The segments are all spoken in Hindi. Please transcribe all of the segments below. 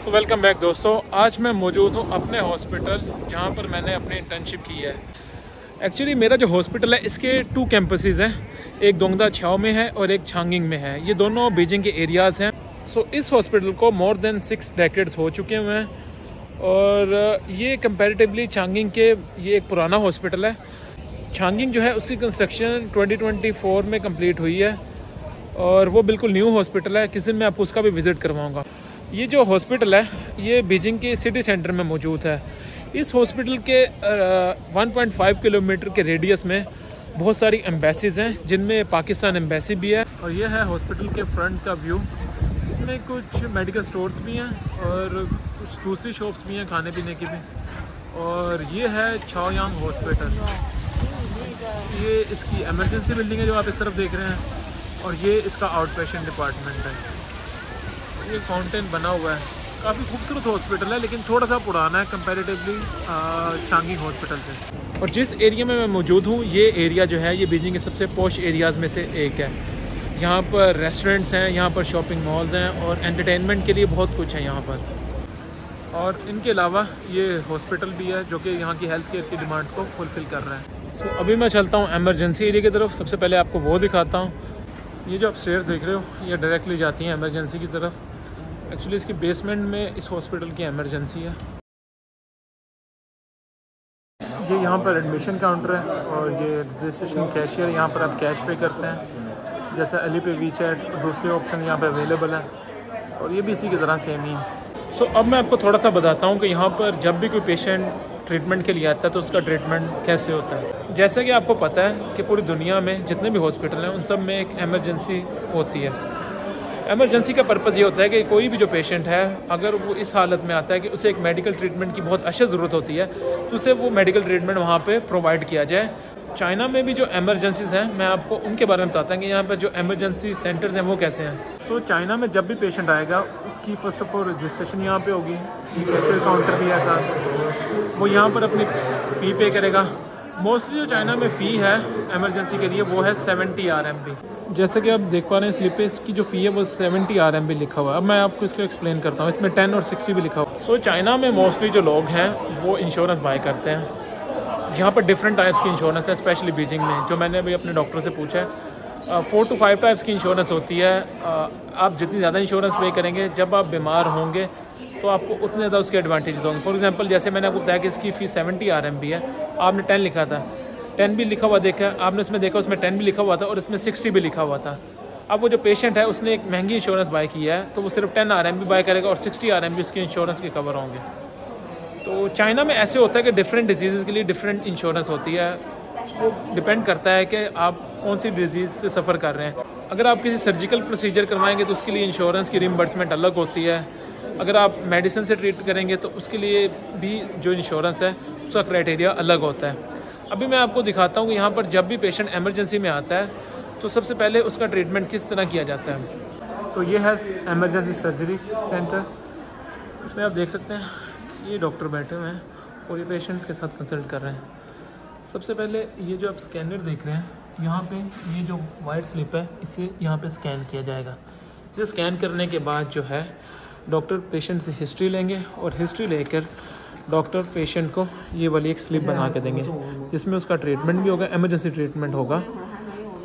वेलकम बैक दोस्तों। आज मैं मौजूद हूँ अपने हॉस्पिटल जहाँ पर मैंने अपनी इंटर्नशिप की है। एक्चुअली मेरा जो हॉस्पिटल है इसके 2 कैंपसेस हैं, एक दोंगदा छाओ में है और एक छांगिंग में है। ये दोनों बीजिंग के एरियाज़ हैं। इस हॉस्पिटल को मोर देन 6 डेकेड्स हो चुके हुए हैं और ये कंपैरेटिवली छांगिंग के ये एक पुराना हॉस्पिटल है। छांगिंग जो है उसकी कंस्ट्रक्शन 2024 में कंप्लीट हुई है और वो बिल्कुल न्यू हॉस्पिटल है। किसी दिन मैं आपको उसका भी विज़िट करवाऊँगा। ये जो हॉस्पिटल है ये बीजिंग के सिटी सेंटर में मौजूद है। इस हॉस्पिटल के 1.5 किलोमीटर के रेडियस में बहुत सारी एम्बेसीज़ हैं, जिनमें पाकिस्तान एम्बेसी भी है। और ये है हॉस्पिटल के फ्रंट का व्यू। इसमें कुछ मेडिकल स्टोर्स भी हैं और कुछ दूसरी शॉप्स भी हैं खाने पीने की भी। और ये है छाओयांग हॉस्पिटल। ये इसकी एमरजेंसी बिल्डिंग है जो आप इस तरफ देख रहे हैं और ये इसका आउट पेशेंट डिपार्टमेंट है। ये फाउंटेन बना हुआ है, काफ़ी खूबसूरत हॉस्पिटल है लेकिन थोड़ा सा पुराना है कंपैरेटिवली छांगिंग हॉस्पिटल से। और जिस एरिया में मैं मौजूद हूँ ये एरिया जो है ये बीजिंग के सबसे पॉश एरियाज़ में से एक है। यहाँ पर रेस्टोरेंट्स हैं, यहाँ पर शॉपिंग मॉल्स हैं और एंटरटेनमेंट के लिए बहुत कुछ है यहाँ पर। और इनके अलावा ये हॉस्पिटल भी है जो कि यहाँ की हेल्थ केयर की डिमांड्स को फुलफ़िल कर रहा है। अभी मैं चलता हूँ एमरजेंसी एरिया की तरफ। सबसे पहले आपको वो दिखाता हूँ। ये जो आप स्टेयर्स देख रहे हो ये डायरेक्टली जाती हैं एमरजेंसी की तरफ। एक्चुअली इसकी बेसमेंट में इस हॉस्पिटल की एमरजेंसी है। ये यहाँ पर एडमिशन काउंटर है और ये रजिस्ट्रेशन कैशियर, यहाँ पर आप कैश पे करते हैं। जैसा अली पे वीचैट दूसरे ऑप्शन यहाँ पे अवेलेबल है और ये भी इसी की तरह सेम ही है। अब मैं आपको थोड़ा सा बताता हूँ कि यहाँ पर जब भी कोई पेशेंट ट्रीटमेंट के लिए आता है तो उसका ट्रीटमेंट कैसे होता है। जैसा कि आपको पता है कि पूरी दुनिया में जितने भी हॉस्पिटल हैं उन सब में एक एमरजेंसी होती है। एमरजेंसी का पर्पज़ ये होता है कि कोई भी जो पेशेंट है अगर वो इस हालत में आता है कि उसे एक मेडिकल ट्रीटमेंट की बहुत अशद ज़रूरत होती है तो उसे वो मेडिकल ट्रीटमेंट वहाँ पे प्रोवाइड किया जाए। चाइना में भी जो एमरजेंसीज़ हैं मैं आपको उनके बारे में बताता हूँ कि यहाँ पर जो एमरजेंसी सेंटर्स हैं वो कैसे हैं। चाइना में जब भी पेशेंट आएगा उसकी फ़र्स्ट ऑफ ऑल रजिस्ट्रेशन यहाँ पे होगी। कैशियर काउंटर भी है साथ, वो यहाँ पर अपनी फ़ी पे करेगा। मोस्टली जो चाइना में फ़ी है एमरजेंसी के लिए वो है 70 RMB। जैसे कि आप देख पा रहे हैं स्लिप पे इसकी जो फ़ी है वो 70 RMB लिखा हुआ है। अब मैं आपको इसको एक्सप्लेन करता हूँ। इसमें 10 और 60 भी लिखा हुआ है। चाइना में मोस्टली जो लोग हैं वो इंश्योरेंस बाय करते हैं। यहाँ पर डिफरेंट टाइप्स की इंश्योरेंस है, स्पेशली बीजिंग में जो मैंने अभी अपने डॉक्टर से पूछा है 4 to 5 टाइप्स की इंश्योरेंस होती है। आप जितनी ज़्यादा इंश्योरेंस पे करेंगे जब आप बीमार होंगे तो आपको उतने ज़्यादा उसके एडवांटेज होंगे। फॉर एग्जांपल जैसे मैंने आपको बताया कि इसकी फ़ी 70 RMB है, आपने 10 लिखा था, 10 भी लिखा हुआ देखा, आपने उसमें देखा उसमें 10 भी लिखा हुआ था और इसमें 60 भी लिखा हुआ था। अब वो जो पेशेंट है उसने एक महंगी इंश्योरेंस बाय किया है तो वो सिर्फ 10 RMB बाय करेगा और 60 RMB उसके इंश्योरेंस के कवर होंगे। तो चाइना में ऐसे होता है कि डिफरेंट डिजीज़ के लिए डिफरेंट इंश्योरेंस होती है। वो डिपेंड करता है कि आप कौन सी डिजीज़ से सफ़र कर रहे हैं। अगर आप किसी सर्जिकल प्रोसीजर करवाएंगे तो उसके लिए इंश्योरेंस की रिम्बर्समेंट अलग होती है। अगर आप मेडिसिन से ट्रीट करेंगे तो उसके लिए भी जो इंश्योरेंस है उसका क्राइटेरिया अलग होता है। अभी मैं आपको दिखाता हूँ कि यहाँ पर जब भी पेशेंट एमरजेंसी में आता है तो सबसे पहले उसका ट्रीटमेंट किस तरह किया जाता है। तो ये है एमरजेंसी सर्जरी सेंटर। इसमें आप देख सकते हैं ये डॉक्टर बैठे हुए हैं और ये पेशेंट्स के साथ कंसल्ट कर रहे हैं। सबसे पहले ये जो आप स्कैनर देख रहे हैं यहाँ पे ये जो वाइट स्लिप है इसे यहाँ पे स्कैन किया जाएगा। इसे स्कैन करने के बाद जो है डॉक्टर पेशेंट से हिस्ट्री लेंगे और हिस्ट्री लेकर डॉक्टर पेशेंट को ये वाली एक स्लिप बना के देंगे जिसमें उसका ट्रीटमेंट भी होगा, एमरजेंसी ट्रीटमेंट होगा,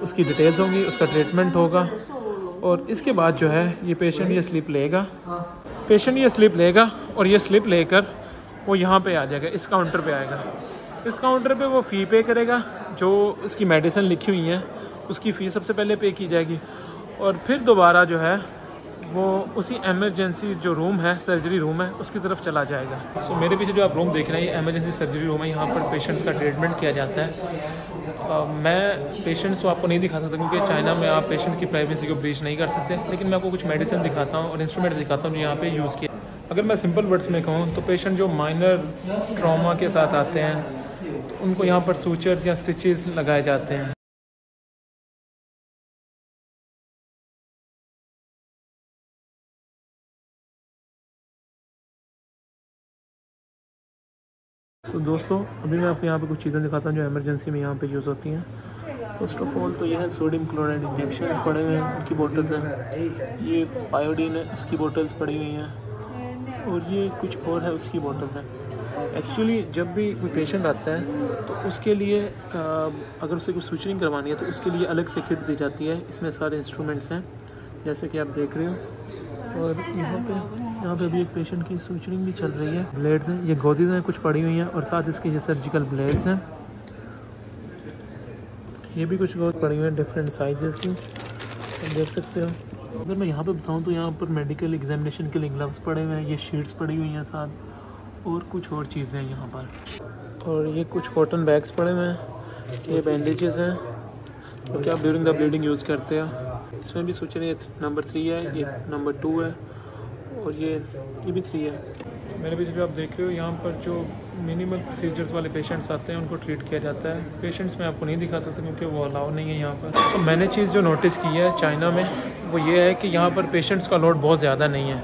उसकी डिटेल्स होंगी, उसका ट्रीटमेंट होगा। और इसके बाद जो है ये पेशेंट ये स्लिप लेगा, और ये स्लिप लेकर वो यहाँ पे आ जाएगा, इस काउंटर पे आएगा। इस काउंटर पे वो फ़ी पे करेगा, जो उसकी मेडिसिन लिखी हुई है उसकी फ़ी सबसे पहले पे की जाएगी और फिर दोबारा जो है वो उसी एमरजेंसी जो रूम है, सर्जरी रूम है, उसकी तरफ चला जाएगा। मेरे पीछे जो आप रूम देख रहे हैं ये एमरजेंसी सर्जरी रूम है। यहाँ पर पेशेंट्स का ट्रीटमेंट किया जाता है। मैं पेशेंट्स को आपको नहीं दिखा सकता क्योंकि चाइना में आप पेशेंट की प्राइवेसी को ब्रीच नहीं कर सकते, लेकिन मैं आपको कुछ मेडिसिन दिखाता हूँ और इंस्ट्रूमेंट दिखाता हूँ जो यहाँ पे यूज़ किया। अगर मैं सिंपल वर्ड्स में कहूँ तो पेशेंट जो माइनर ट्रॉमा के साथ आते हैं तो उनको यहाँ पर सूचर्स या स्टिचेस लगाए जाते हैं। दोस्तों अभी मैं आपको यहाँ पे कुछ चीज़ें दिखाता हूँ जो इमरजेंसी में यहाँ पे यूज़ होती हैं। फर्स्ट ऑफ ऑल तो ये है सोडियम क्लोराइड इंजेक्शन पड़े हुए हैं, उनकी बोटल्स हैं। ये आयोडीन है, उसकी बोटल्स पड़ी हुई हैं। और ये कुछ और है उसकी बॉटल्स हैं। एक्चुअली जब भी कोई पेशेंट आता है तो उसके लिए अगर उसे कुछ सूचनिंग करवानी है तो उसके लिए अलग से किट दी जाती है। इसमें सारे इंस्ट्रूमेंट्स हैं जैसे कि आप देख रहे हो। और यहाँ पे अभी एक पेशेंट की सूचनिंग भी चल रही है। ब्लेड्स हैं, ये गॉजेज़ हैं कुछ पड़ी हुई हैं और साथ इसके ये सर्जिकल ब्लेड्स हैं। ये भी कुछ गॉज पड़ी हुई हैं डिफरेंट साइजेस की, आप देख सकते हो। अगर मैं यहाँ पे बताऊँ तो यहाँ पर मेडिकल एग्जामिनेशन के लिए ग्लव्स पड़े हुए हैं, ये शीट्स पड़ी हुई हैं साथ, और कुछ और चीज़ें हैं यहाँ पर। और ये कुछ कॉटन बैग्स पड़े हुए हैं, ये बैंडेजेस हैं जो कि आप ड्यूरिंग द ब्लीडिंग यूज़ करते हो। इसमें भी सोच रहे नंबर 3 है, ये नंबर 2 है और ये भी 3 है। मेरे पीछे जो आप देख रहे हो यहाँ पर जो मिनिमल प्रोसीजर्स वाले पेशेंट्स आते हैं उनको ट्रीट किया जाता है। पेशेंट्स मैं आपको नहीं दिखा सकता क्योंकि वो अलाउ नहीं है यहाँ पर। तो मैंने चीज़ जो नोटिस की है चाइना में वो ये है कि यहाँ पर पेशेंट्स का लोड बहुत ज़्यादा नहीं है।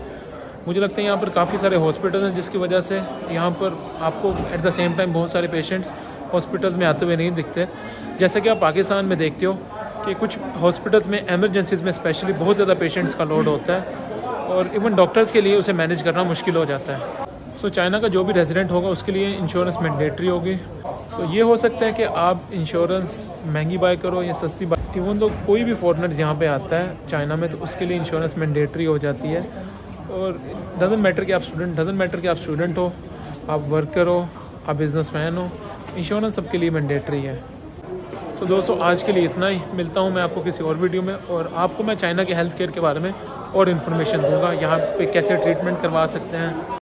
मुझे लगता है यहाँ पर काफ़ी सारे हॉस्पिटल्स हैं जिसकी वजह से यहाँ पर आपको एट द सेम टाइम बहुत सारे पेशेंट्स हॉस्पिटल्स में आते हुए नहीं दिखते। जैसे कि आप पाकिस्तान में देखते हो कि कुछ हॉस्पिटल्स में एमरजेंसीज में स्पेशली बहुत ज़्यादा पेशेंट्स का लोड होता है और इवन डॉक्टर्स के लिए उसे मैनेज करना मुश्किल हो जाता है। सो चाइना का जो भी रेजिडेंट होगा उसके लिए इंश्योरेंस मैंडेटरी होगी। सो ये हो सकता है कि आप इंश्योरेंस महंगी बाय करो या सस्ती बाय। इवन तो कोई भी फॉरेनर्स यहाँ पे आता है चाइना में तो उसके लिए इंश्योरेंस मैंडेटरी हो जाती है। और डजंट मैटर कि आप स्टूडेंट हो, आप वर्कर हो, आप बिजनेसमैन हो, इंश्योरेंस सबके लिए मैंडेटरी है। सो दोस्तों आज के लिए इतना ही। मिलता हूँ मैं आपको किसी और वीडियो में और आपको मैं चाइना के हेल्थ केयर के बारे में और इन्फॉर्मेशन दूंगा, यहाँ पे कैसे ट्रीटमेंट करवा सकते हैं।